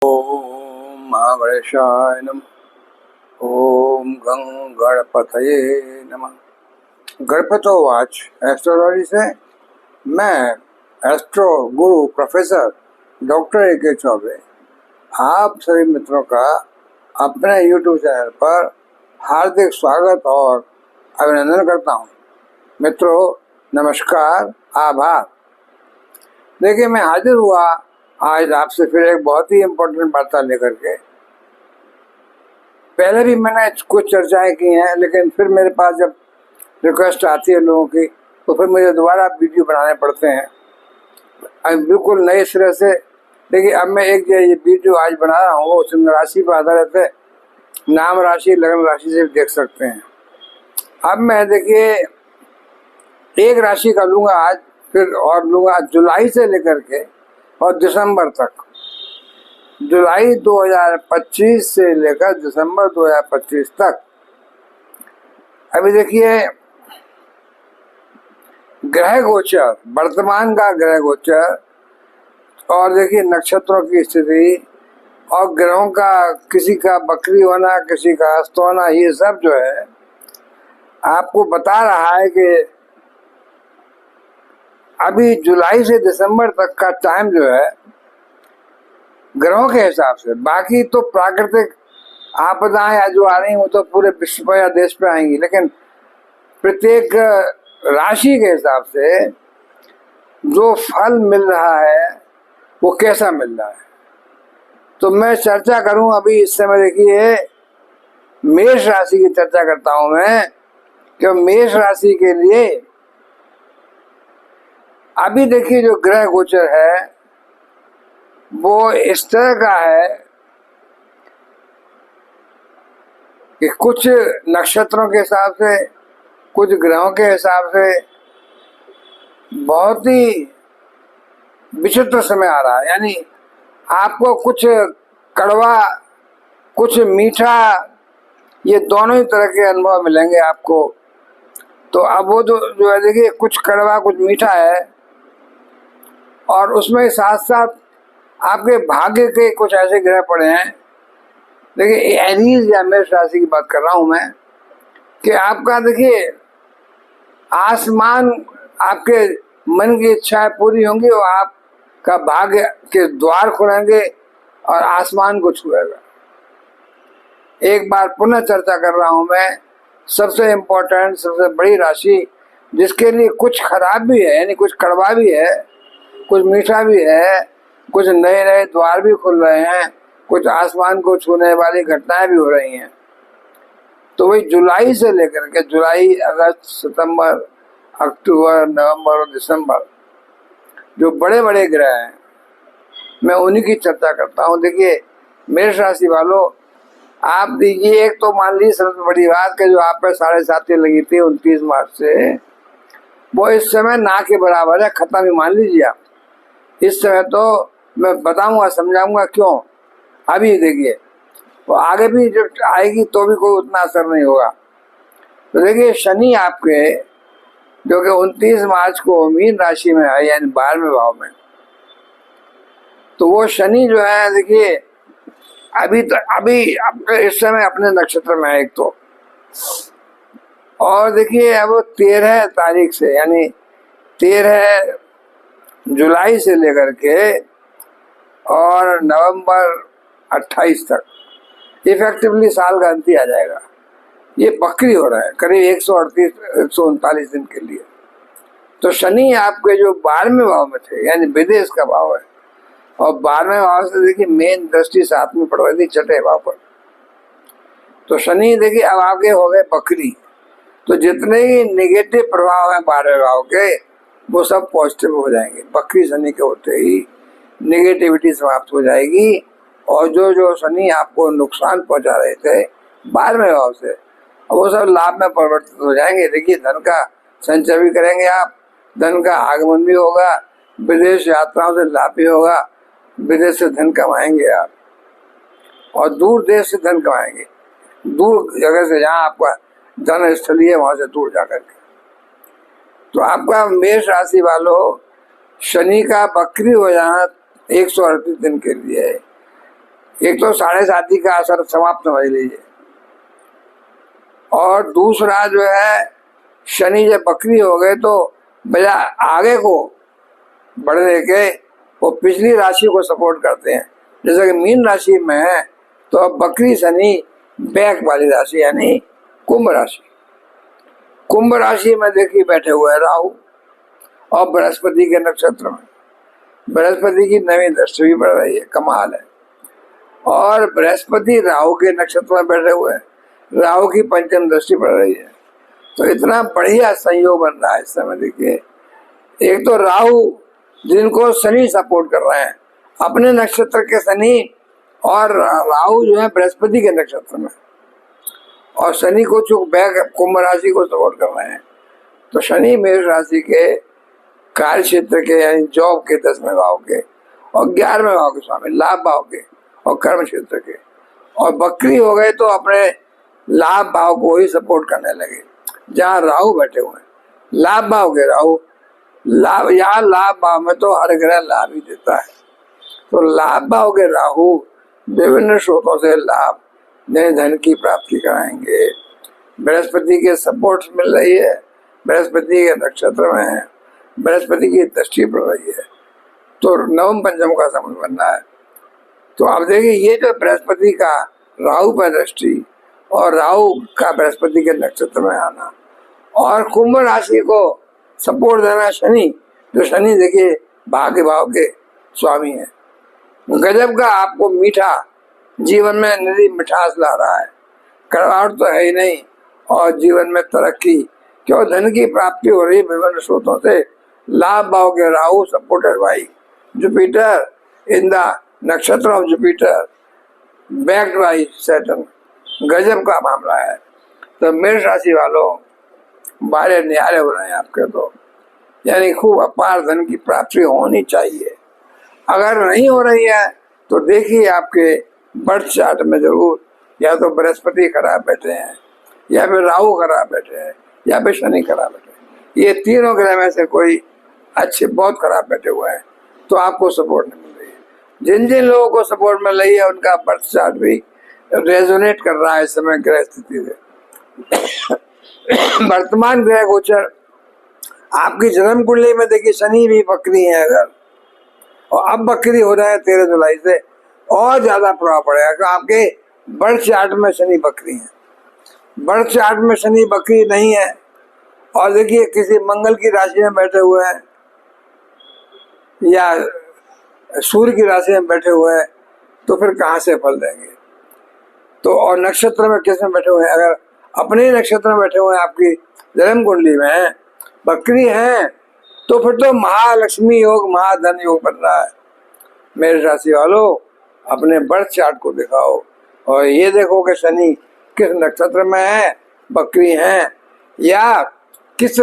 ओम महागणेशाय नमः। ओम गं गणपतये नमः। गणपतोवाच एस्ट्रोलॉजी से मैं एस्ट्रो गुरु प्रोफेसर डॉक्टर ए.के. चौबे आप सभी मित्रों का अपने YouTube चैनल पर हार्दिक स्वागत और अभिनंदन करता हूँ। मित्रों नमस्कार, आभार। देखिए, मैं हाजिर हुआ आज आपसे फिर एक बहुत ही इम्पोर्टेंट वार्ता लेकर के। पहले भी मैंने कुछ चर्चाएं की हैं, लेकिन फिर मेरे पास जब रिक्वेस्ट आती है लोगों की तो फिर मुझे दोबारा वीडियो बनाने पड़ते हैं अब बिल्कुल नए सिरे से। देखिए, अब मैं एक ये वीडियो आज बना रहा हूँ वो चंद्र राशि पर आधारित है। नाम राशि लग्न राशि से देख सकते हैं। अब मैं देखिए एक राशि का लूँगा आज, फिर और लूँगा जुलाई से लेकर के और दिसंबर तक। जुलाई 2025 से लेकर दिसंबर 2025 तक। अभी देखिए ग्रह गोचर, वर्तमान का ग्रह गोचर और देखिए नक्षत्रों की स्थिति और ग्रहों का, किसी का बकरी होना, किसी का हस्त होना, ये सब जो है आपको बता रहा है कि अभी जुलाई से दिसंबर तक का टाइम जो है ग्रहों के हिसाब से, बाकी तो प्राकृतिक आपदाएं जो आ रही हैं वो तो पूरे विश्व पर या देश पे आएंगी, लेकिन प्रत्येक राशि के हिसाब से जो फल मिल रहा है वो कैसा मिल रहा है, तो मैं चर्चा करूं। अभी इस समय देखिए मेष राशि की चर्चा करता हूं मैं, कि मेष राशि के लिए अभी देखिए जो ग्रह गोचर है वो इस तरह का है कि कुछ नक्षत्रों के हिसाब से, कुछ ग्रहों के हिसाब से बहुत ही विचित्र समय आ रहा है। यानी आपको कुछ कड़वा, कुछ मीठा, ये दोनों ही तरह के अनुभव मिलेंगे आपको। तो अब वो जो है देखिए कुछ कड़वा कुछ मीठा है, और उसमें साथ साथ आपके भाग्य के कुछ ऐसे ग्रह पड़े हैं। देखिए एरीज या मेष राशि की बात कर रहा हूं मैं, कि आपका देखिए आसमान, आपके मन की इच्छाएं पूरी होंगी और आपका भाग्य के द्वार खुलेंगे और आसमान को छुएगा। एक बार पुनः चर्चा कर रहा हूं मैं, सबसे इम्पोर्टेंट, सबसे बड़ी राशि जिसके लिए कुछ खराब भी है, यानी कुछ कड़वा भी है, कुछ मीठा भी है, कुछ नए नए द्वार भी खुल रहे हैं, कुछ आसमान को छूने वाली घटनाएं भी हो रही हैं। तो वही जुलाई से लेकर के जुलाई, अगस्त, सितंबर, अक्टूबर, नवंबर और दिसंबर जो बड़े बड़े ग्रह हैं मैं उन्हीं की चर्चा करता हूँ। देखिए मेष राशि वालों, आप देखिए, एक तो मान लीजिए सबसे बड़ी बात कि जो आप पर 7.5 लगी थी 29 मार्च से, वो इस समय ना के बराबर है, खत्म ही मान लीजिए आप। इस समय तो मैं बताऊंगा, समझाऊंगा क्यों। अभी देखिए वो आगे भी जब आएगी तो भी कोई उतना असर नहीं होगा। तो देखिए शनि आपके जो कि 29 मार्च को मीन राशि में है, यानी 12वें भाव में, तो वो शनि जो है देखिए अभी इस समय अपने नक्षत्र में है एक तो, और देखिए अब 13 तारीख से, यानी 13 जुलाई से लेकर के और नवंबर 28 तक इफेक्टिवली साल का अंत ही आ जाएगा। ये बकरी हो रहा है करीब 138-139 दिन के लिए। तो शनि आपके जो 12वें भाव में थे, यानी विदेश का भाव है, और 12वें भाव से देखिए मेन दृष्टि 7वीं पड़ रही थी, 6ठे भाव पर। तो शनि देखिए अब आगे हो गए बकरी। तो जितने ही निगेटिव प्रभाव है 12वें भाव के वो सब पॉजिटिव हो जाएंगे। बकरी शनि के होते ही नेगेटिविटी समाप्त हो जाएगी, और जो शनि आपको नुकसान पहुंचा रहे थे 12वें भाव से, वो सब लाभ में परिवर्तित हो जाएंगे। देखिए धन का संचय भी करेंगे आप, धन का आगमन भी होगा, विदेश यात्राओं से लाभ भी होगा, विदेश से धन कमाएंगे आप, और दूर देश से धन कमाएंगे, दूर जगह से, जहाँ आपका धन स्थली है वहां से दूर जाकर के। तो आपका मेष राशि वालों, शनि का बकरी हो जाना 138 दिन के लिए एक तो 7.5 का असर समाप्त समझ लीजिए, और दूसरा जो है शनि जब बकरी हो गए तो बजा आगे को बढ़ने के वो पिछली राशि को सपोर्ट करते हैं। जैसे कि मीन राशि में है तो अब बकरी शनि बैक वाली राशि यानी कुंभ राशि। कुंभ राशि में देखिए बैठे हुए है राहु और बृहस्पति के नक्षत्र में। बृहस्पति की 9वीं दृष्टि भी पड़ रही है, कमाल है। और बृहस्पति राहु के नक्षत्र में बैठे हुए हैं, राहु की 5वीं दृष्टि पड़ रही है। तो इतना बढ़िया संयोग बन रहा है इस समय। देखिए एक तो राहु जिनको शनि सपोर्ट कर रहे हैं, अपने नक्षत्र के शनि, और राहु जो है बृहस्पति के नक्षत्र में, और शनि को चूक बैक कुंभ राशि को सपोर्ट कर रहे हैं। तो शनि मेष राशि के कार्य क्षेत्र के यानी जॉब के 10वें भाव के और 11वें भाव के स्वामी, लाभ भाव के और कर्म क्षेत्र के, और बकरी हो गए तो अपने लाभ भाव को ही सपोर्ट करने लगे जहाँ राहु बैठे हुए हैं। लाभ भाव के राहु, लाभ यहाँ लाभ भाव में तो हर ग्रह लाभ ही देता है। तो लाभ भाव के राहु विभिन्न स्रोतों से लाभ नए धन की प्राप्ति कराएंगे। बृहस्पति के सपोर्ट मिल रही है, बृहस्पति के नक्षत्र में है, बृहस्पति की दृष्टि पड़ रही है, तो नवम पंचम का संबंध बन रहा है। तो आप देखिए ये जो बृहस्पति का राहु पर दृष्टि और राहु का बृहस्पति के नक्षत्र में आना और कुंभ राशि को सपोर्ट देना शनि, जो शनि देखिए भाग्य भाव के स्वामी है, गजब का आपको मीठा जीवन में निधि मिठास ला रहा है। कड़वाहट तो है ही नहीं, और जीवन में तरक्की, क्यों धन की प्राप्ति हो रही है विभिन्न स्रोतों से। लाभ भाव के Rahu supported by Jupiter in the nakshatra of Jupiter backed by Saturn, गजब का मामला है। तो मेष राशि वालों बारे न्यारे हो रहे हैं आपके, तो यानी खूब अपार धन की प्राप्ति होनी चाहिए। अगर नहीं हो रही है तो देखिए आपके बर्थ चार्ट में जरूर या तो बृहस्पति खराब बैठे हैं, या फिर राहु खराब बैठे हैं, या फिर शनि खराब बैठे हैं। ये तीनों ग्रह में से कोई अच्छे बहुत खराब बैठे हुए हैं तो आपको सपोर्ट नहीं मिल रही है। जिन जिन लोगों को सपोर्ट मिल रही है उनका बर्थ चार्ट भी रेजोनेट कर रहा है इस समय ग्रह स्थिति से। वर्तमान ग्रह गोचर आपकी जन्म कुंडली में देखिए शनि भी बकरी है अगर, और अब बकरी हो रहा है 13 जुलाई से, और ज्यादा प्रभाव पड़ेगा कि आपके बर्थ चार्ट में शनि बकरी है। बर्थ चार्ट में शनि बकरी नहीं है और देखिए किसी मंगल की राशि में बैठे हुए हैं या सूर्य की राशि में बैठे हुए हैं, तो फिर कहाँ से फल देंगे। तो और नक्षत्र में किस में बैठे हुए हैं, अगर अपने नक्षत्र में बैठे हुए हैं आपकी जन्म कुंडली में बकरी है, तो फिर तो महालक्ष्मी योग महाधन योग बन रहा है। मेरे राशि वालों अपने बर्थ चार्ट को दिखाओ और ये देखो कि शनि किस नक्षत्र में है, बकरी है, या किस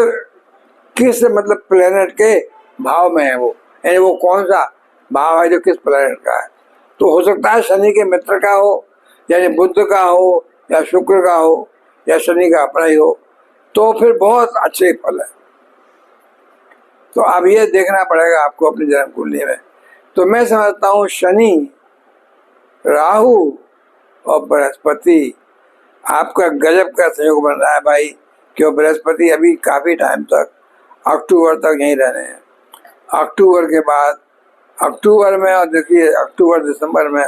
किस मतलब प्लेनेट के भाव में है वो, यानी वो कौन सा भाव है जो किस प्लेनेट का है। तो हो सकता है शनि के मित्र का हो, यानी बुध का हो, या शुक्र का हो, या शनि का अपना ही हो, तो फिर बहुत अच्छे फल है। तो अब ये देखना पड़ेगा आपको अपनी जन्म कुंडली में। तो मैं समझता हूँ शनि, राहु और बृहस्पति आपका गजब का संयोग बन रहा है भाई, क्यों बृहस्पति अभी काफी टाइम तक अक्टूबर तक यहीं रहने हैं। अक्टूबर के बाद अक्टूबर में, और देखिए अक्टूबर दिसंबर में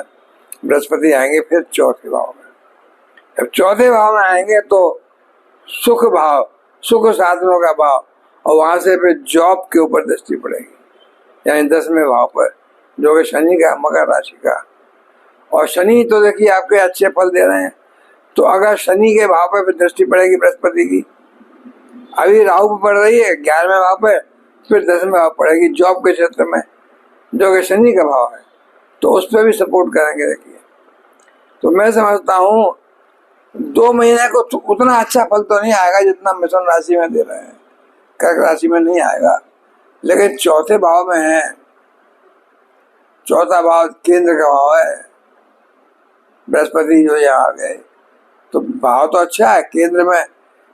बृहस्पति आएंगे फिर चौथे भाव में। जब चौथे भाव में आएंगे तो सुख भाव, सुख साधनों का भाव, और वहां से फिर जॉब के ऊपर दृष्टि पड़ेगी, यानी 10वें भाव पर, जो कि शनि का मकर राशि का। और शनि तो देखिए आपके अच्छे फल दे रहे हैं, तो अगर शनि के भाव पर दृष्टि पड़ेगी बृहस्पति की, अभी राहु पर पड़ रही है 11वें भाव पर, फिर 10वें भाव पड़ेगी जॉब के क्षेत्र में, जो कि शनि का भाव है, तो उस पर भी सपोर्ट करेंगे। देखिए तो मैं समझता हूँ 2 महीने को तो उतना अच्छा फल तो नहीं आएगा जितना मिथुन राशि में दे रहे हैं, कर्क राशि में नहीं आएगा, लेकिन चौथे भाव में है। चौथा भाव केंद्र का भाव है, बृहस्पति जो यहाँ आ गए, तो भाव तो अच्छा है केंद्र में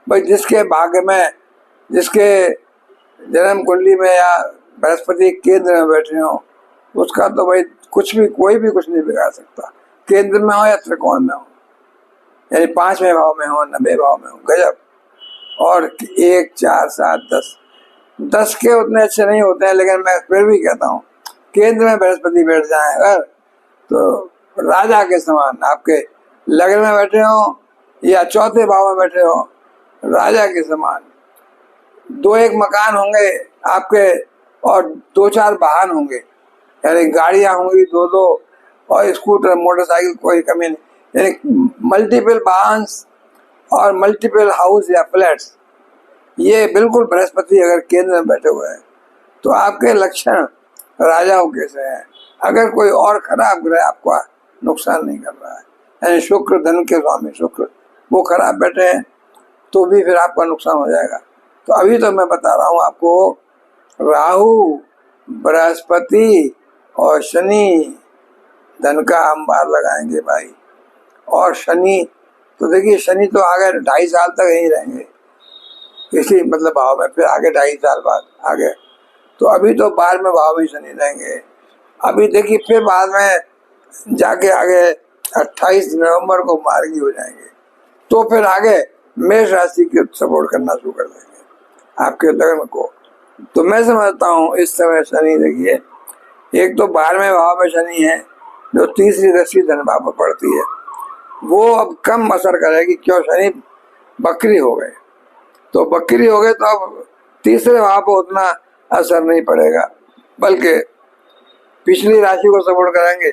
भाई। जिसके भाग्य में, जिसके जन्म कुंडली में या बृहस्पति केंद्र में बैठे हो, उसका तो भाई कुछ भी, कोई भी कुछ नहीं बिगाड़ सकता, केंद्र में हो या त्रिकोण में हो, यानी 5वें भाव में हो, 90 भाव में हो, गजब। और 1, 4, 7, 10, 10 के उतने अच्छे नहीं होते हैं, लेकिन मैं फिर भी कहता हूँ केंद्र में बृहस्पति बैठ जाए अगर, तो राजा के समान आपके लग्न में बैठे हो या चौथे भाव में बैठे हो, राजा के समान। 2-1 मकान होंगे आपके और 2-4 वाहन होंगे, यानी गाड़ियां होंगी 2-2 और स्कूटर मोटरसाइकिल, कोई कमी नहीं, यानी मल्टीपल वाहन और मल्टीपल हाउस या फ्लैट्स। ये बिल्कुल बृहस्पति अगर केंद्र में बैठे हुए हैं तो आपके लक्षण राजाओं कैसे हैं। अगर कोई और खराब ग्रह आपको नुकसान नहीं कर रहा है, यानी शुक्र, धन के स्वामी शुक्र, वो खराब बैठे हैं तो भी फिर आपका नुकसान हो जाएगा। तो अभी तो मैं बता रहा हूँ आपको, राहु, बृहस्पति और शनि धन का अंबार लगाएंगे भाई। और शनि तो देखिए, शनि तो आगे 2.5 साल तक यहीं रहेंगे इसी मतलब भाव में, फिर आगे 2.5 साल बाद आगे। तो अभी तो 12वें भाव में शनि रहेंगे। अभी देखिए फिर बाद में जाके आगे 28 नवंबर को मार्गी हो जाएंगे, तो फिर आगे मेष राशि के सपोर्ट करना शुरू कर देंगे आपके लग्न को। तो मैं समझता हूँ इस समय शनि देखिए, एक तो 12वें भाव में शनि है जो तीसरी दृष्टि धन भाव पर पड़ती है, वो अब कम असर करेगी। क्यों? शनि बकरी हो गए, तो बकरी हो गए तो अब तीसरे भाव पर उतना असर नहीं पड़ेगा, बल्कि पिछली राशि को सपोर्ट करेंगे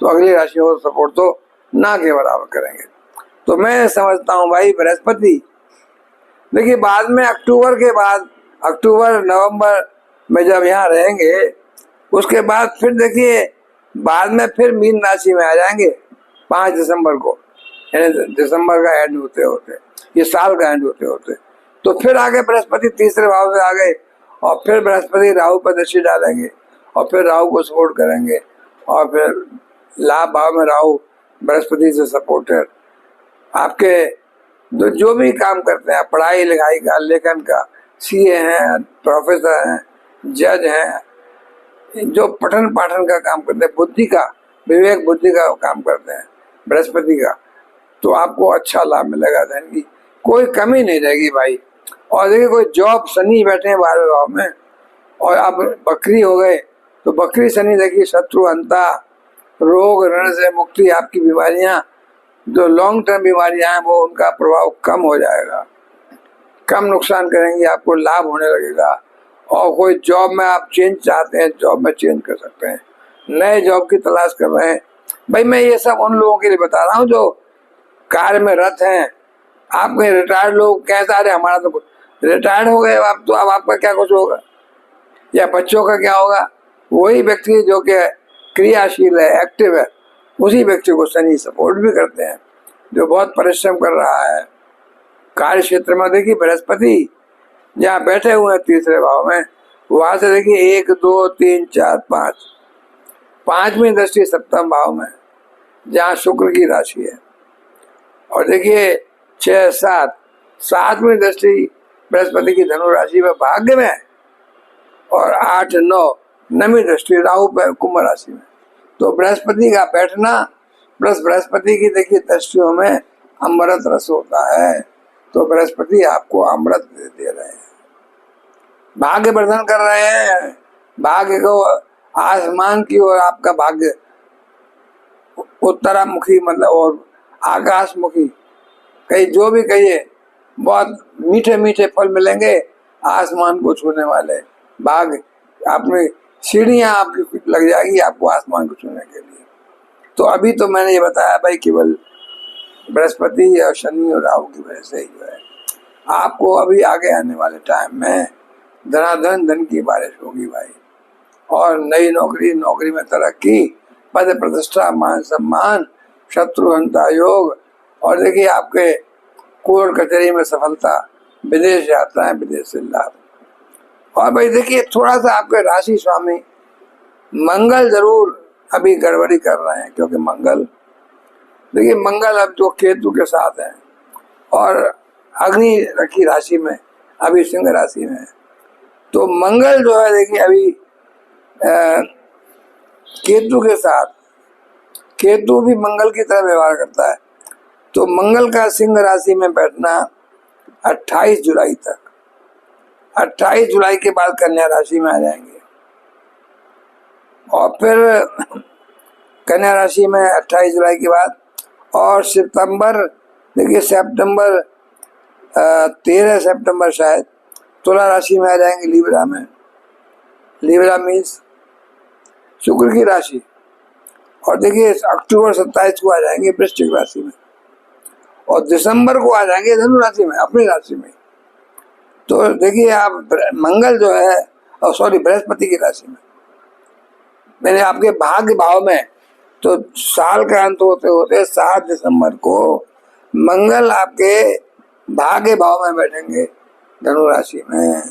तो अगली राशि को सपोर्ट तो ना के बराबर करेंगे। तो मैं समझता हूँ भाई बृहस्पति देखिए बाद में अक्टूबर के बाद, अक्टूबर नवंबर में जब यहाँ रहेंगे, उसके बाद फिर देखिए बाद में फिर मीन राशि में आ जाएंगे 5 दिसंबर को, यानी दिसंबर का एंड होते होते, ये साल का एंड होते होते, तो फिर आगे बृहस्पति तीसरे भाव से आ गए और फिर बृहस्पति राहु पर दृष्टि डालेंगे और फिर राहु को सपोर्ट करेंगे और फिर लाभ भाव में राहु बृहस्पति से सपोर्टेड आपके जो भी काम करते हैं, पढ़ाई लिखाई का, लेखन का, सीए हैं, प्रोफेसर हैं, जज हैं, जो पठन पाठन का काम करते हैं, बुद्धि का, विवेक बुद्धि का काम करते हैं बृहस्पति का, तो आपको अच्छा लाभ मिलेगा, धन की कोई कमी नहीं रहेगी भाई। और देखिए कोई जॉब, शनि बैठे हैं 12वें भाव में और आप बकरी हो गए, तो बकरी शनि देखिए शत्रु अंता, रोग ऋण से मुक्ति, आपकी बीमारियां जो लॉन्ग टर्म बीमारियां हैं वो उनका प्रभाव कम हो जाएगा, कम नुकसान करेंगी, आपको लाभ होने लगेगा। और कोई जॉब में आप चेंज चाहते हैं, जॉब में चेंज कर सकते हैं, नए जॉब की तलाश कर रहे हैं भाई। मैं ये सब उन लोगों के लिए बता रहा हूँ जो कार्य में रत हैं। आपके रिटायर्ड लोग कहते अरे हमारा तो कुछ, रिटायर्ड हो गए आप तो अब आपका क्या कुछ होगा या बच्चों का क्या होगा। वही व्यक्ति जो कि क्रियाशील है, एक्टिव है, उसी व्यक्ति को शनि सपोर्ट भी करते हैं, जो बहुत परिश्रम कर रहा है कार्य क्षेत्र में। देखिए बृहस्पति जहाँ बैठे हुए हैं तीसरे भाव में, वहां से देखिए 1, 2, 3, 4, 5, 5वीं दृष्टि सप्तम भाव में जहाँ शुक्र की राशि है। और देखिए 6, 7, 7वीं दृष्टि बृहस्पति की धनु राशि में भाग्य में, और 8, 9 9वीं दृष्टि राहु पर कुंभ राशि में। तो बृहस्पति का बैठना प्लस बृहस्पति की देखिए दृष्टियों में अमृत रस होता है, तो बृहस्पति आपको अमृत दे रहे हैं, भाग्य वर्धन कर रहे हैं, भाग्य को आसमान की ओर आपका भाग्य उत्तरामुखी मतलब और आकाशमुखी, कहीं जो भी कहिए, बहुत मीठे मीठे फल मिलेंगे आसमान को छूने वाले। भाग्य आपने सीढ़ियां आपकी लग जाएगी आपको आसमान को छूने के लिए। तो अभी तो मैंने ये बताया भाई केवल बृहस्पति और शनि और राहु की वजह से ही जो है आपको अभी आगे आने वाले टाइम में धनाधन धन की बारिश होगी भाई, और नई नौकरी, नौकरी में तरक्की, पद प्रतिष्ठा, मान सम्मान, शत्रुहंता योग, और देखिए आपके कोर्ट कचहरी में सफलता, विदेश यात्राएं, विदेश से लाभ। और भाई देखिए थोड़ा सा आपके राशि स्वामी मंगल जरूर अभी गड़बड़ी कर रहे हैं, क्योंकि मंगल देखिए मंगल अब तो केतु के साथ है और अग्नि रखी राशि में, अभी सिंह राशि में है। तो मंगल जो है देखिए अभी केतु के साथ, केतु भी मंगल की तरह व्यवहार करता है। तो मंगल का सिंह राशि में बैठना 28 जुलाई तक, 28 जुलाई के बाद कन्या राशि में आ जाएंगे। और फिर कन्या राशि में 28 जुलाई के बाद और सितंबर, देखिए सितंबर 13 सितंबर शायद तुला राशि में आ जाएंगे, लिब्रा में। लिब्रा मीन्स शुक्र की राशि। और देखिए अक्टूबर 27 को आ जाएंगे वृश्चिक राशि में, और दिसंबर को आ जाएंगे धनु राशि में, अपनी राशि में। तो देखिए आप मंगल जो है, और सॉरी बृहस्पति की राशि में, मैंने आपके भाग्य भाव में, तो साल का अंत होते होते 7 दिसंबर को मंगल आपके भाग्य भाव में बैठेंगे धनु राशि में,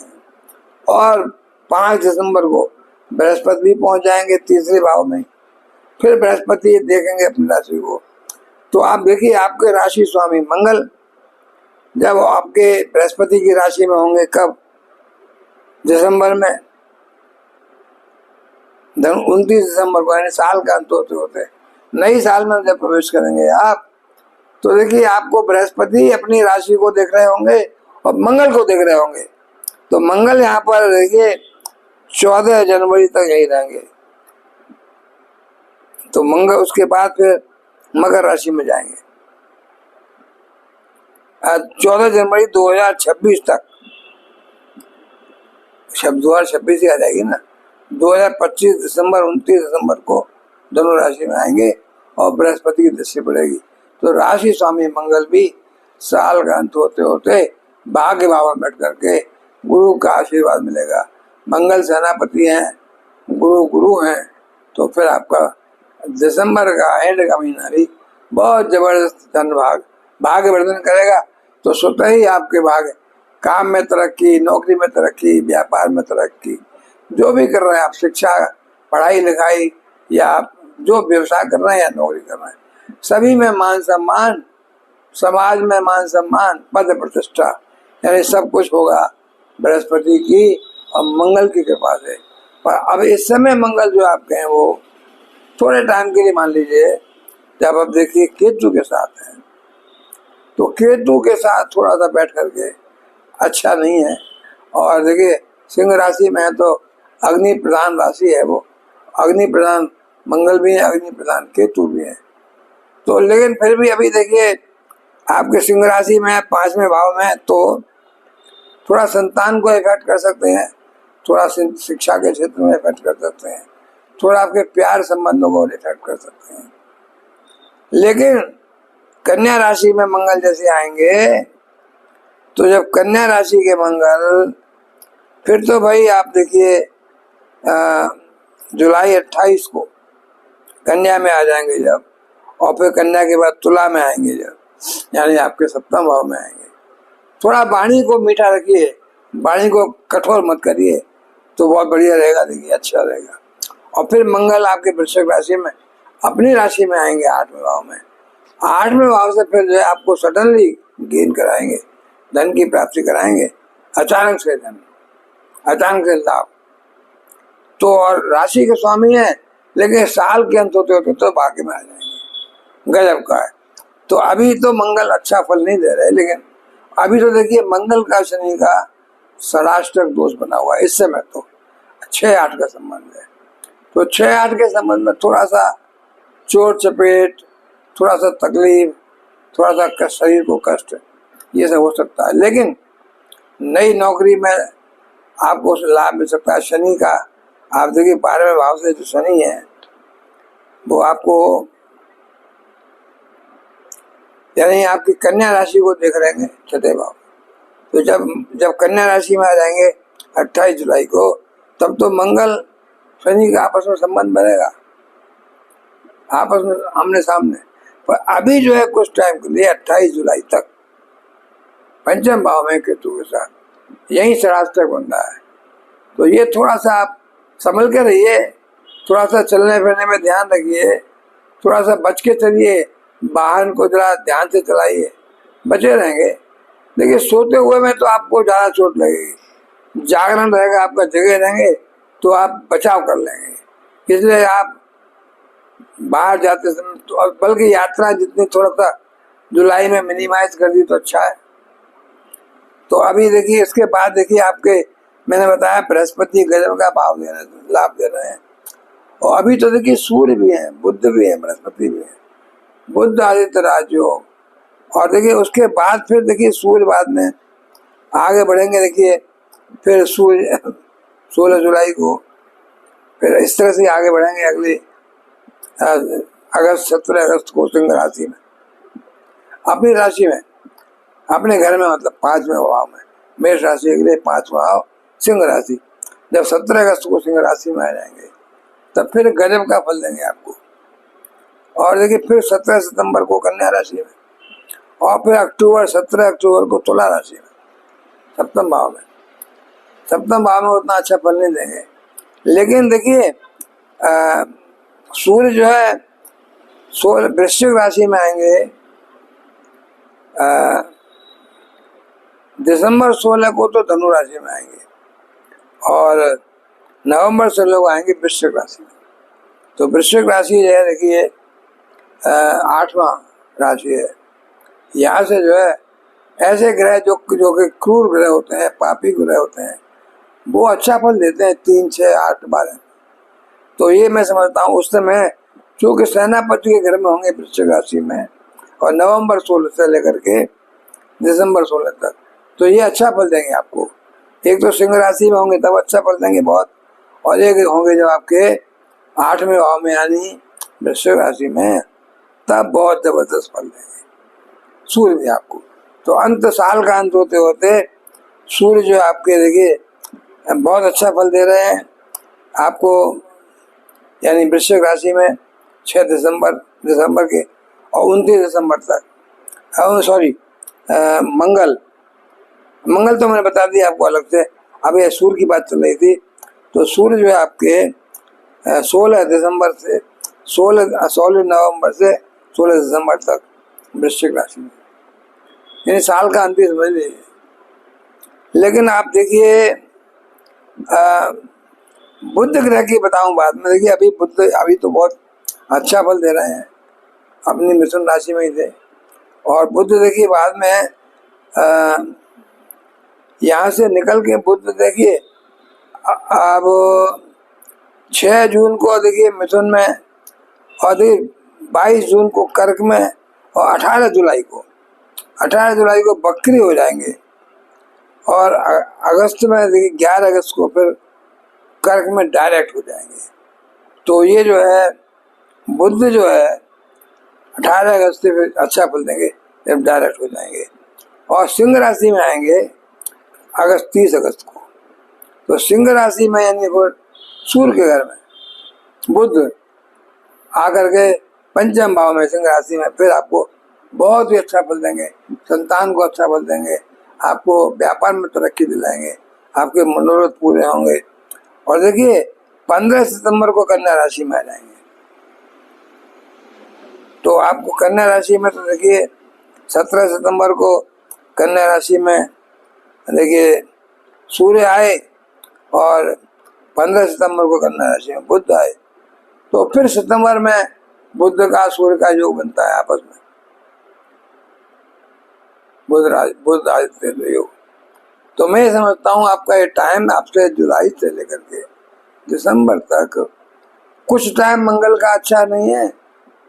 और 5 दिसंबर को बृहस्पति भी पहुंच जाएंगे तीसरे भाव में। फिर बृहस्पति देखेंगे अपनी राशि को। तो आप देखिए आपके राशि स्वामी मंगल जब आपके बृहस्पति की राशि में होंगे, कब? दिसंबर में, 29 दिसंबर को, यानी साल का अंत होते होते नई साल में जब प्रवेश करेंगे आप, तो देखिए आपको बृहस्पति अपनी राशि को देख रहे होंगे और मंगल को देख रहे होंगे। तो मंगल यहाँ पर देखिए 14 जनवरी तक यही रहेंगे। तो मंगल उसके बाद फिर मकर राशि में जाएंगे 14 जनवरी 2026 तक। 2026 ही आ जाएगी ना। 2025 दिसंबर 29 दिसंबर को धनु राशि में आएंगे और बृहस्पति की दृष्टि पड़ेगी। तो राशि स्वामी मंगल भी साल का अंत होते होते भाग्य भाव में बैठ करके गुरु का आशीर्वाद मिलेगा। मंगल सेनापति हैं, गुरु हैं, तो फिर आपका दिसंबर का एंड का महीना भी बहुत जबरदस्त धन भाग्य वर्धन करेगा। तो स्वतः ही आपके भाग्य, काम में तरक्की, नौकरी में तरक्की, व्यापार में तरक्की, जो भी कर रहे हैं आप, शिक्षा, पढ़ाई लिखाई, या आप जो व्यवसाय कर रहे हैं या नौकरी कर रहे हैं, सभी में मान सम्मान, समाज में मान सम्मान, पद प्रतिष्ठा, यानी सब कुछ होगा बृहस्पति की और मंगल की कृपा से। पर अब इस समय मंगल जो आपके हैं वो थोड़े टाइम के लिए, मान लीजिए जब आप देखिए केतु के साथ है, तो केतु के साथ थोड़ा सा बैठ करके अच्छा नहीं है। और देखिए सिंह राशि में है तो अग्नि प्रधान राशि है, वो अग्नि प्रधान मंगल भी है, अग्नि प्रधान केतु भी है। तो लेकिन फिर भी अभी देखिए आपके सिंह राशि में 5वें भाव में, तो थोड़ा संतान को इफेक्ट कर सकते हैं, थोड़ा शिक्षा के क्षेत्र में इफेक्ट कर सकते हैं, थोड़ा आपके प्यार संबंधों को इफेक्ट कर सकते हैं। लेकिन कन्या राशि में मंगल जैसे आएंगे, तो जब कन्या राशि के मंगल, फिर तो भाई आप देखिए जुलाई 28 को कन्या में आ जाएंगे जब, और फिर कन्या के बाद तुला में आएंगे जब, यानी आपके 7वें भाव में आएंगे। थोड़ा वाणी को मीठा रखिए, वाणी को कठोर मत करिए, तो बहुत बढ़िया रहेगा, देखिए अच्छा रहेगा। और फिर मंगल आपके वृश्चिक राशि में अपनी राशि में आएंगे 8वें भाव में। 8वें भाव से फिर जो है आपको सडनली गेन कराएंगे, धन की प्राप्ति कराएंगे, अचानक से धन, अचानक से लाभ। तो और राशि के स्वामी है, लेकिन साल के अंत होते होते तो भाग्य में आ जाएंगे, गजब का है। तो अभी तो मंगल अच्छा फल नहीं दे रहे, लेकिन अभी तो देखिए मंगल का शनि का षडाष्टक दोष बना हुआ है इस समय। तो 6-8 का संबंध है, तो 6-8 के संबंध में थोड़ा सा चोट चपेट, थोड़ा सा तकलीफ, थोड़ा सा कष्ट, शरीर को कष्ट, ये सब हो सकता है। लेकिन नई नौकरी में आपको लाभ मिल सकता है। शनि का आप देखिए 12वें भाव से जो शनि है वो आपको, यानी आपकी कन्या राशि को देख रहे हैं 6वें भाव। तो जब कन्या राशि में आ जाएंगे 28 जुलाई को, तब तो मंगल शनि का आपस में संबंध बनेगा, आपस में आमने सामने। पर अभी जो है कुछ टाइम के लिए 28 जुलाई तक 5वें भाव में केतु के साथ यही षडाष्टक बन रहा है। तो ये थोड़ा सा आप संभल के रहिए, थोड़ा सा चलने फिरने में ध्यान रखिए, थोड़ा सा बच के चलिए, वाहन को जरा ध्यान से चलाइए, बचे रहेंगे। देखिए सोते हुए में तो आपको ज़्यादा चोट लगेगी, जागरण रहेगा आपका, जगह रहेंगे तो आप बचाव कर लेंगे। इसलिए आप बाहर जाते समय तो, और बल्कि यात्रा जितनी थोड़ा सा जुलाई में मिनिमाइज कर दी तो अच्छा है। तो अभी देखिए इसके बाद देखिए आपके मैंने बताया बृहस्पति गजब का भाव दे रहे हैं, लाभ दे रहे हैं। और अभी तो देखिए सूर्य भी है, बुध भी है, बृहस्पति भी है, बुध आदित्य राजयोग। और देखिए उसके बाद फिर देखिए सूर्य बाद में आगे बढ़ेंगे। देखिए फिर सूर्य 16 जुलाई को फिर इस तरह से आगे बढ़ेंगे अगले अगस्त 17 अगस्त को सिंह राशि में, अपनी राशि में, अपने घर में, मतलब 5वें भाव में। मेष राशि के लिए 5वां भाव सिंह राशि। जब 17 अगस्त को सिंह राशि में आ जाएंगे तब फिर गजब का फल देंगे आपको। और देखिए फिर 17 सितंबर को कन्या राशि में, और फिर 17 अक्टूबर को तुला राशि में, सप्तम भाव में। सप्तम भाव में उतना अच्छा फल नहीं देंगे, लेकिन देखिए सूर्य जो है वृश्चिक राशि में आएंगे दिसंबर 16 को तो धनु राशि में आएंगे, और नवंबर से लोग आएंगे वृश्चिक राशि में। तो वृश्चिक राशि जो है देखिए 8वां राशि है। यहाँ से जो है ऐसे ग्रह जो कि क्रूर ग्रह होते हैं, पापी ग्रह होते हैं, वो अच्छा फल देते हैं 3, 6, 8, 12। तो ये मैं समझता हूँ उस समय चूँकि सेनापति के घर में होंगे वृश्चिक राशि में, और नवंबर 16 से लेकर के दिसंबर 16 तक, तो ये अच्छा फल देंगे आपको। एक तो सिंह राशि में होंगे तब अच्छा फल देंगे बहुत, और एक होंगे जब आपके 8वें भाव में यानी वृश्चिक राशि में, तब बहुत जबरदस्त फल देंगे सूर्य भी आपको। तो अंत साल का अंत होते होते सूर्य जो आपके देखिए बहुत अच्छा फल दे रहे हैं आपको, यानी वृश्चिक राशि में 6 दिसंबर के और 29 दिसंबर तक। सॉरी मंगल तो मैंने बता दिया आपको अलग से। अब ये सूर्य की बात चल रही थी, तो सूर्य जो है आपके 16 नवंबर से 16 दिसंबर तक वृश्चिक राशि में, यानी साल का अंतिम समझ लीजिए। लेकिन आप देखिए बुध ग्रह की बताऊं बाद में। देखिए अभी बुध अभी तो बहुत अच्छा फल दे रहे हैं, अपनी मिथुन राशि में ही थे, और बुध देखिए बाद में यहाँ से निकल के बुध देखिए अब 6 जून को देखिए मिथुन में, और देखिए 22 जून को कर्क में, और 18 जुलाई को बकरी हो जाएंगे, और अगस्त में देखिए 11 अगस्त को फिर कर्क में डायरेक्ट हो जाएंगे। तो ये जो है बुध जो है 18 अगस्त से फिर अच्छा फल देंगे जब डायरेक्ट हो जाएंगे, और सिंह राशि में आएंगे 30 अगस्त को। तो सिंह राशि में यानी फिर सूर्य के घर में बुध आकर के पंचम भाव में सिंह राशि में फिर आपको बहुत ही अच्छा फल देंगे, संतान को अच्छा फल देंगे, आपको व्यापार में तरक्की दिलाएंगे, आपके मनोरथ पूरे होंगे। और देखिए 15 सितंबर को कन्या राशि में आ जाएंगे। तो आपको कन्या राशि में तो देखिए 17 सितंबर को कन्या राशि में देखिए सूर्य आए, और 15 सितंबर को कन्या राशि में बुध आए। तो फिर सितंबर में बुध का सूर्य का योग बनता है आपस में, बुध आदित्य योग। तो मैं समझता हूँ आपका ये टाइम आपसे जुलाई से लेकर के दिसंबर तक, कुछ टाइम मंगल का अच्छा नहीं है,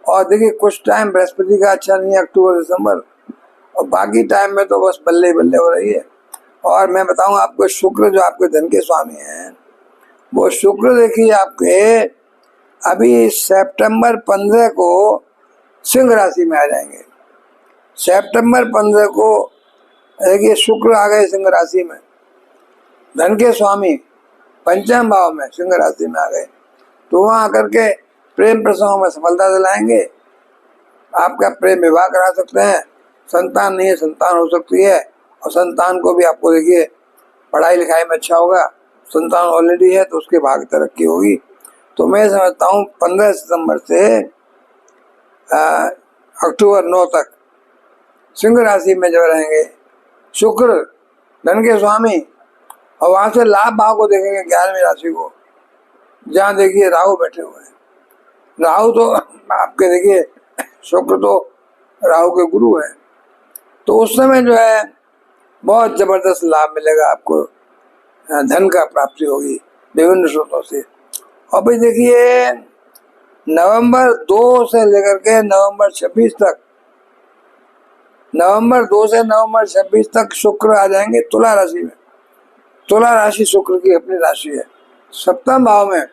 और देखिए कुछ टाइम बृहस्पति का अच्छा नहीं है अक्टूबर दिसंबर, और बाकी टाइम में तो बस बल्ले बल्ले हो रही है। और मैं बताऊं आपको शुक्र जो आपके धन के स्वामी हैं, वो शुक्र देखिए आपके अभी सितंबर 15 को सिंह राशि में आ जाएंगे। सितंबर 15 को देखिए शुक्र आ गए सिंह राशि में, धन के स्वामी पंचम भाव में सिंह राशि में आ गए। तो वहां आकर के प्रेम प्रसंगों में सफलता दिलाएंगे, आपका प्रेम विवाह करा सकते हैं, संतान नहीं है संतान हो सकती है, और संतान को भी आपको देखिए पढ़ाई लिखाई में अच्छा होगा, संतान ऑलरेडी है तो उसके भाग तरक्की होगी। तो मैं समझता हूँ 15 सितंबर से अक्टूबर 9 तक सिंह राशि में जब रहेंगे शुक्र धन के स्वामी, और वहां से लाभ भाव को देखेंगे 11वीं राशि को, जहाँ देखिए राहु बैठे हुए हैं। राहु तो आपके देखिए शुक्र तो राहु के गुरु है, तो उस समय जो है बहुत जबरदस्त लाभ मिलेगा आपको, धन का प्राप्ति होगी विभिन्न स्रोतों से। और भाई देखिए नवंबर 2 से लेकर के नवंबर 26 तक, नवंबर 2 से नवंबर 26 तक शुक्र आ जाएंगे तुला राशि में। तुला राशि शुक्र की अपनी राशि है, सप्तम भाव में।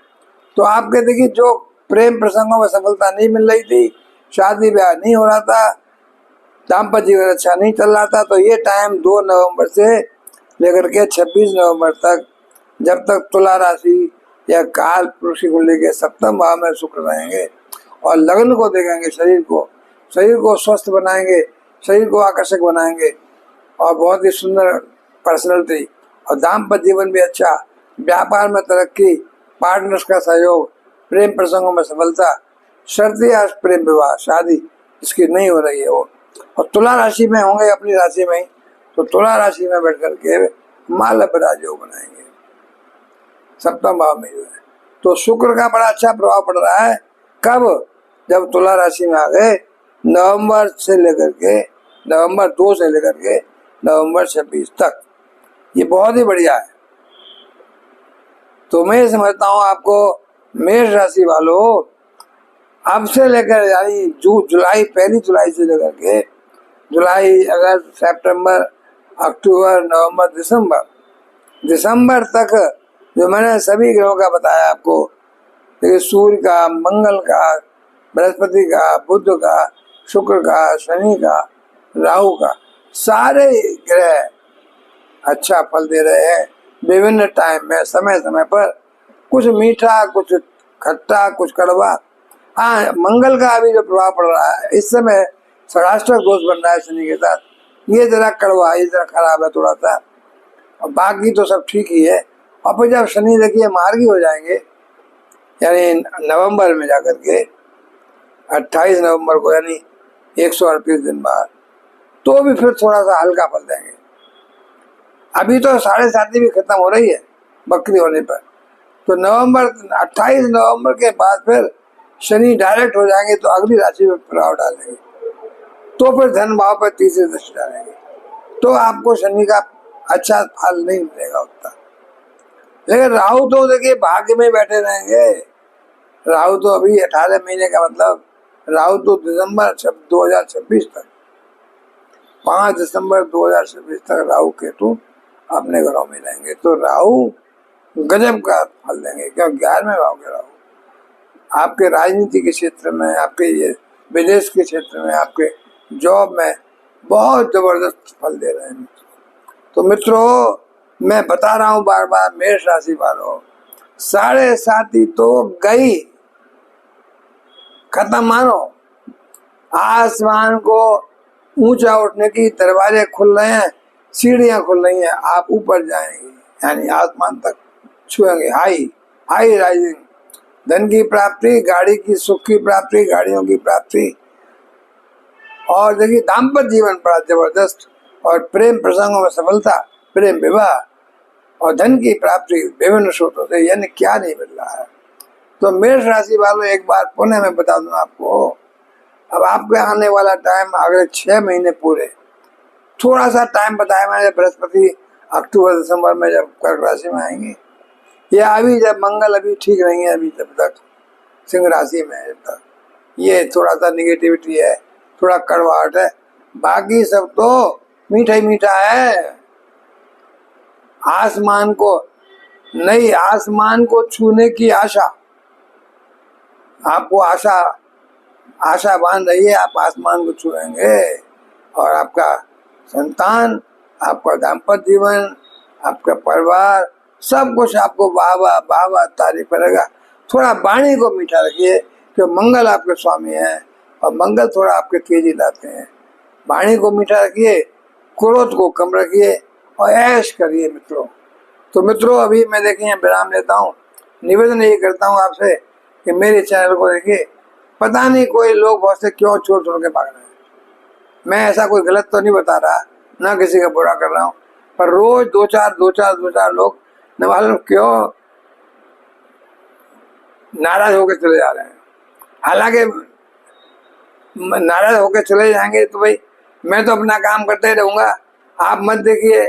तो आपके देखिए जो प्रेम प्रसंगों में सफलता नहीं मिल रही थी, शादी ब्याह नहीं हो रहा था, दाम्पत्य जीवन अच्छा नहीं चल रहा था, तो ये टाइम 2 नवंबर से लेकर के 26 नवंबर तक, जब तक तुला राशि या काल पुरुष की कुंडली के सप्तम भाव में शुक्र रहेंगे और लग्न को देखेंगे, शरीर को स्वस्थ बनाएंगे, शरीर को आकर्षक बनाएंगे और बहुत ही सुंदर पर्सनैलिटी, और दाम्पत्य जीवन भी अच्छा, व्यापार में तरक्की, पार्टनर्स का सहयोग, प्रेम प्रसंगों में सफलता, शर्ती या प्रेम विवाह शादी इसकी नहीं हो रही है वो, और तुला राशि में होंगे अपनी राशि में ही, तो तुला राशि में बैठ करके मालव राजयोग बनाएंगे सप्तम भाव में जो है। तो शुक्र का बड़ा अच्छा प्रभाव पड़ रहा है। कब? जब तुला राशि में आ गए नवंबर 2 से लेकर के नवंबर 26 तक, ये बहुत ही बढ़िया है। तो मैं समझता हूँ आपको मेष राशि वालों, अब से लेकर यानी जुलाई, 1 जुलाई से लेकर के जुलाई, अगस्त, सितंबर, अक्टूबर, नवंबर, दिसंबर तक जो मैंने सभी ग्रहों का बताया आपको, देखिए सूर्य का, मंगल का, बृहस्पति का, बुध का, शुक्र का, शनि का, राहु का, सारे ग्रह अच्छा फल दे रहे हैं विभिन्न टाइम में, समय समय पर, कुछ मीठा, कुछ खट्टा, कुछ कड़वा। हाँ, मंगल का अभी जो प्रभाव पड़ रहा है इस समय षडाष्टक दोष बन रहा है शनि के साथ, ये जरा कड़वा, ये जरा खराब है थोड़ा सा, और बाकी तो सब ठीक ही है। और फिर जब शनि देखिए मार्गी हो जाएंगे, यानी नवंबर में जाकर के 28 नवंबर को, यानी 138 दिन बाद, तो भी फिर थोड़ा सा हल्का फल देंगे। अभी तो 7.5 भी खत्म हो रही है बकरी होने पर, तो 28 नवंबर के बाद फिर शनि डायरेक्ट हो जाएंगे, तो अगली राशि में प्रभाव डालेंगे, तो फिर धन भाव पर तीसरी दृष्टि डालेंगे, तो आपको शनि का अच्छा फल नहीं मिलेगा उतना। लेकिन राहु तो देखिए भाग्य में बैठे रहेंगे। राहु तो अभी 18 महीने का मतलब, राहु तो दिसंबर 2026 तक, 5 दिसंबर 2026 तक राहु केतु अपने घरों में रहेंगे, तो राहु गजब का फल देंगे। क्यों? 11वें भाव के राहु आपके राजनीति के क्षेत्र में, आपके ये विदेश के क्षेत्र में, आपके जॉब में बहुत जबरदस्त फल दे रहे हैं। तो मित्रों, मैं बता रहा हूं बार बार, मेष राशि वालों, 7.5 तो गई, खत्म मानो। आसमान को ऊंचा उठने की दरवाजे खुल रहे हैं, सीढ़ियां खुल रही हैं, आप ऊपर जाएंगे, यानी आसमान तक छुएंगे। हाई राइजिंग, धन की प्राप्ति, गाड़ी की सुख की प्राप्ति, गाड़ियों की प्राप्ति, और देखिए दाम्पत्य जीवन बड़ा जबरदस्त, और प्रेम प्रसंगों में सफलता, प्रेम विवाह, और धन की प्राप्ति विभिन्न स्रोतों से, यानी क्या नहीं मिल रहा है। तो मेष राशि वालों, एक बार पुनः मैं बता दूं आपको, अब आपके आने वाला टाइम अगले 6 महीने पूरे, थोड़ा सा टाइम बताया मैंने, बृहस्पति अक्टूबर दिसंबर में जब कर्क राशि में आएंगे, या अभी जब मंगल अभी ठीक नहीं है, अभी जब तक सिंह राशि में है, जब तक ये थोड़ा सा निगेटिविटी है, थोड़ा कड़वाहट है, बाकी सब तो मीठा ही मीठा है। आसमान को छूने की आशा, आपको आशा बांध रही है, आप आसमान को छुएंगे, और आपका संतान, आपका दाम्पत्य जीवन, आपका परिवार, सब कुछ आपको वाह तारीफ करेगा। थोड़ा वाणी को मीठा रखिए, क्योंकि मंगल आपके स्वामी है, और मंगल थोड़ा आपके तेजी लाते हैं। वाणी को मीठा रखिए, क्रोध को कम रखिए, और ऐश करिए मित्रों। तो मित्रों, अभी मैं देखिए विराम लेता हूँ। निवेदन ये करता हूँ आपसे कि मेरे चैनल को देखिए, पता नहीं कोई लोग बहुत से क्यों छोड़ के भाग रहे हैं। मैं ऐसा कोई गलत तो नहीं बता रहा, ना किसी का बुरा कर रहा हूँ, पर रोज दो चार लोग न मालूम क्यों नाराज होकर चले जा रहे हैं। हालांकि नाराज होकर चले जाएंगे तो भाई मैं तो अपना काम करते ही रहूँगा, आप मत देखिए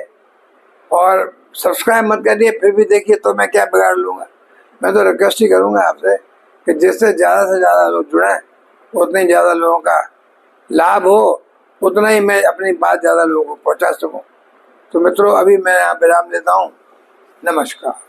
और सब्सक्राइब मत करिए, फिर भी देखिए तो मैं क्या बिगाड़ लूँगा। मैं तो रिक्वेस्ट ही करूँगा आपसे कि जिससे ज़्यादा से ज़्यादा लोग जुड़ें, उतने ज़्यादा लोगों का लाभ हो, उतना ही मैं अपनी बात ज़्यादा लोगों को पहुँचा सकूँ। तो मित्रों, अभी मैं यहाँ विराम देता हूँ। नमस्कार।